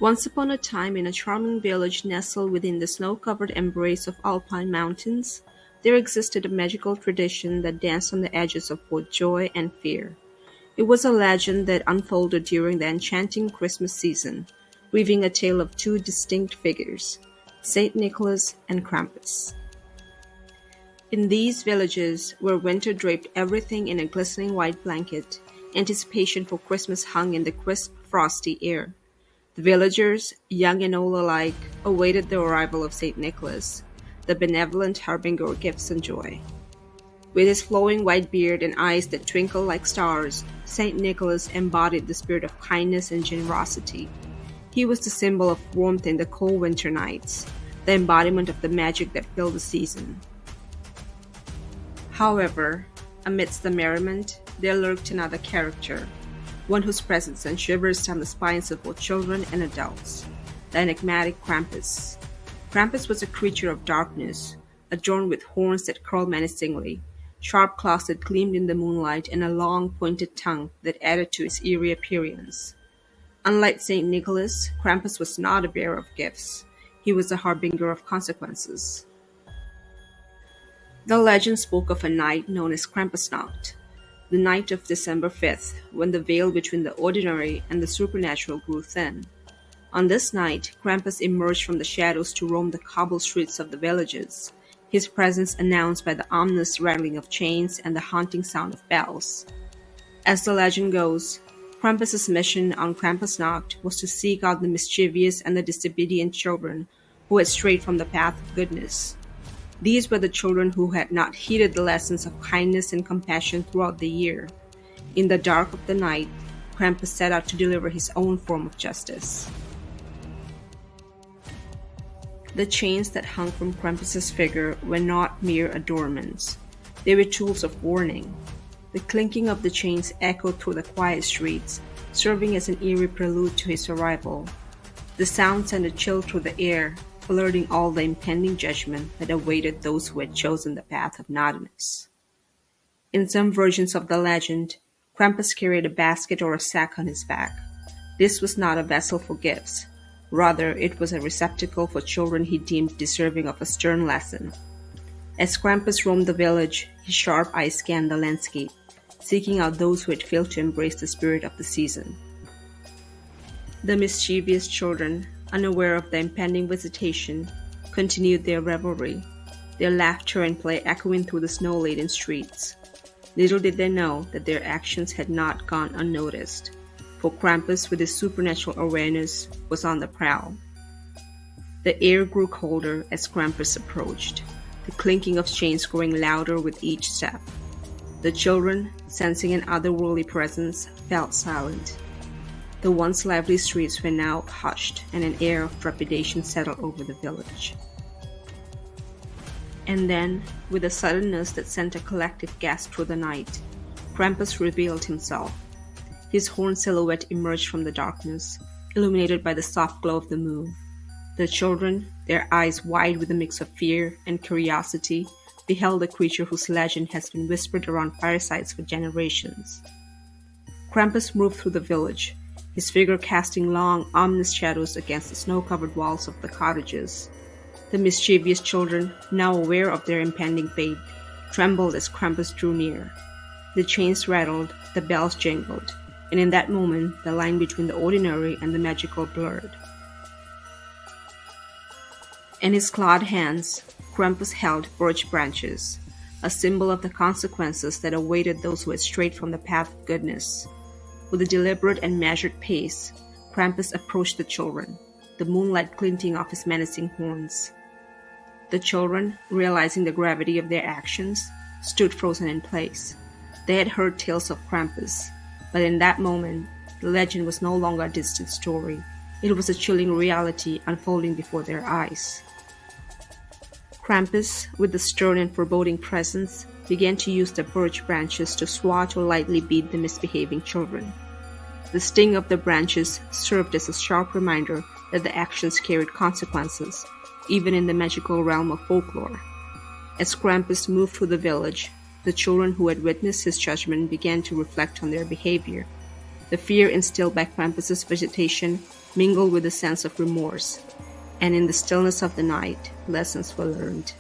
Once upon a time, in a charming village nestled within the snow-covered embrace of alpine mountains, there existed a magical tradition that danced on the edges of both joy and fear. It was a legend that unfolded during the enchanting Christmas season, weaving a tale of two distinct figures, Saint Nicholas and Krampus. In these villages, where winter draped everything in a glistening white blanket, anticipation for Christmas hung in the crisp, frosty air. The villagers, young and old alike, awaited the arrival of Saint Nicholas, the benevolent harbinger of gifts and joy. With his flowing white beard and eyes that twinkled like stars, Saint Nicholas embodied the spirit of kindness and generosity. He was the symbol of warmth in the cold winter nights, the embodiment of the magic that filled the season. However, amidst the merriment, there lurked another character, one whose presence sent shivers down the spines of both children and adults, the enigmatic Krampus. Krampus was a creature of darkness, adorned with horns that curled menacingly, sharp claws that gleamed in the moonlight, and a long, pointed tongue that added to his eerie appearance. Unlike Saint Nicholas, Krampus was not a bearer of gifts. He was a harbinger of consequences. The legend spoke of a night known as Krampusnacht, the night of December 5th, when the veil between the ordinary and the supernatural grew thin. On this night, Krampus emerged from the shadows to roam the cobbled streets of the villages, his presence announced by the ominous rattling of chains and the haunting sound of bells. As the legend goes, Krampus's mission on Krampusnacht was to seek out the mischievous and the disobedient children who had strayed from the path of goodness. These were the children who had not heeded the lessons of kindness and compassion throughout the year. In the dark of the night, Krampus set out to deliver his own form of justice. The chains that hung from Krampus's figure were not mere adornments. They were tools of warning. The clinking of the chains echoed through the quiet streets, serving as an eerie prelude to his arrival. The sound sent a chill through the air, alerting all the impending judgment that awaited those who had chosen the path of naughtiness. In some versions of the legend, Krampus carried a basket or a sack on his back. This was not a vessel for gifts. Rather, it was a receptacle for children he deemed deserving of a stern lesson. As Krampus roamed the village, his sharp eyes scanned the landscape, seeking out those who had failed to embrace the spirit of the season. The mischievous children, unaware of the impending visitation, continued their revelry, their laughter and play echoing through the snow-laden streets. Little did they know that their actions had not gone unnoticed, for Krampus, with his supernatural awareness, was on the prowl. The air grew colder as Krampus approached, the clinking of chains growing louder with each step. The children, sensing an otherworldly presence, felt silent. The once lively streets were now hushed, and an air of trepidation settled over the village. And then, with a suddenness that sent a collective gasp through the night, Krampus revealed himself. His horned silhouette emerged from the darkness, illuminated by the soft glow of the moon. The children, their eyes wide with a mix of fear and curiosity, beheld a creature whose legend has been whispered around firesides for generations. Krampus moved through the village, his figure casting long, ominous shadows against the snow-covered walls of the cottages. The mischievous children, now aware of their impending fate, trembled as Krampus drew near. The chains rattled, the bells jingled, and in that moment the line between the ordinary and the magical blurred. In his clawed hands, Krampus held birch branches, a symbol of the consequences that awaited those who had strayed from the path of goodness. With a deliberate and measured pace, Krampus approached the children, the moonlight glinting off his menacing horns. The children, realizing the gravity of their actions, stood frozen in place. They had heard tales of Krampus, but in that moment, the legend was no longer a distant story. It was a chilling reality unfolding before their eyes. Krampus, with a stern and foreboding presence, began to use the birch branches to swat or lightly beat the misbehaving children. The sting of the branches served as a sharp reminder that the actions carried consequences, even in the magical realm of folklore. As Krampus moved through the village, the children who had witnessed his judgment began to reflect on their behavior. The fear instilled by Krampus's visitation mingled with a sense of remorse, and in the stillness of the night, lessons were learned.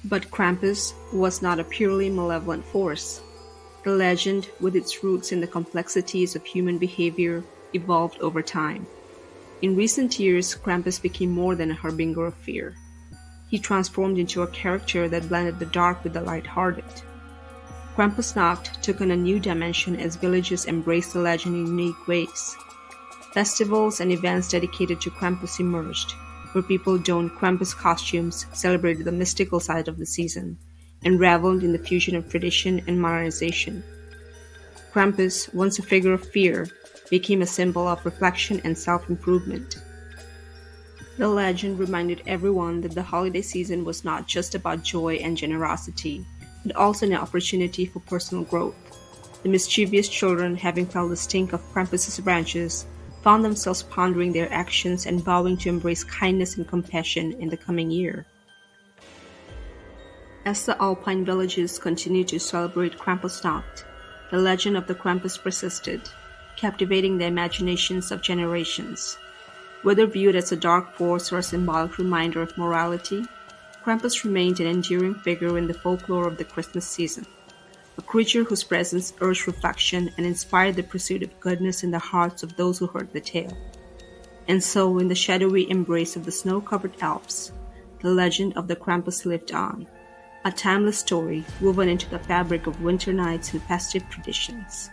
But Krampus was not a purely malevolent force. The legend, with its roots in the complexities of human behavior, evolved over time. In recent years, Krampus became more than a harbinger of fear. He transformed into a character that blended the dark with the light-hearted. Krampusnacht took on a new dimension as villages embraced the legend in unique ways. Festivals and events dedicated to Krampus emerged, where people donned Krampus costumes, celebrated the mystical side of the season, and reveled in the fusion of tradition and modernization. Krampus, once a figure of fear, became a symbol of reflection and self-improvement. The legend reminded everyone that the holiday season was not just about joy and generosity, but also an opportunity for personal growth. The mischievous children, having felt the stink of Krampus's branches, found themselves pondering their actions and vowing to embrace kindness and compassion in the coming year. As the Alpine villages continued to celebrate Krampusnacht, the legend of the Krampus persisted, captivating the imaginations of generations. Whether viewed as a dark force or a symbolic reminder of morality, Krampus remained an enduring figure in the folklore of the Christmas season, a creature whose presence urged reflection and inspired the pursuit of goodness in the hearts of those who heard the tale. And so, in the shadowy embrace of the snow-covered Alps, the legend of the Krampus lived on, a timeless story woven into the fabric of winter nights and festive traditions.